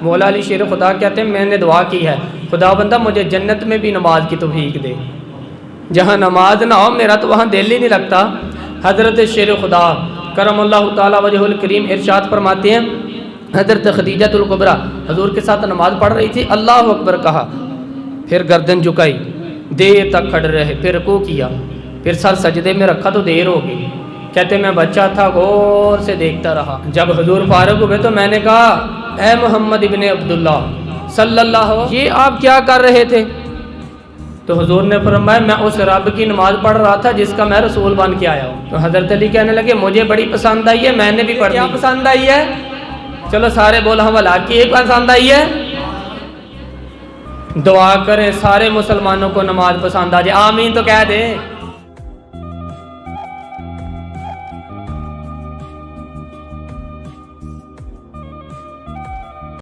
مولا علی شیر خدا کہتے ہیں میں نے دعا کی ہے خدا بندہ مجھے جنت میں بھی نماز کی توفیق دے، جہاں نماز نہ ہو میرا تو وہاں دل ہی نہیں لگتا۔ حضرت شیر خدا کرم اللہ تعالیٰ وجہ الکریم ارشاد فرماتے ہیں، حضرت خدیجہ الکبریٰ حضور کے ساتھ نماز پڑھ رہی تھی، اللہ اکبر کہا، پھر گردن جھکائی، دیر تک کھڑے رہے، پھر رکوع کیا، پھر سر سجدے میں رکھا تو دیر ہو گئی۔ کہتے میں بچہ تھا غور سے دیکھتا رہا، جب حضور فارغ ہوئے تو میں نے کہا اے محمد ابن عبداللہ صلی اللہ علیہ وسلم، یہ آپ کیا کر رہے تھے؟ تو حضور نے فرمایا میں اس رب کی نماز پڑھ رہا تھا جس کا میں رسول بن کے آیا ہوں۔ تو حضرت علی کہنے لگے مجھے بڑی پسند آئی ہے، میں نے بھی پڑھی۔ کیا پسند آئی ہے؟ چلو سارے بولا ہم اللہ کی ایک پسند آئی ہے۔ دعا کریں سارے مسلمانوں کو نماز پسند آ جائے، آمین تو کہہ دیں۔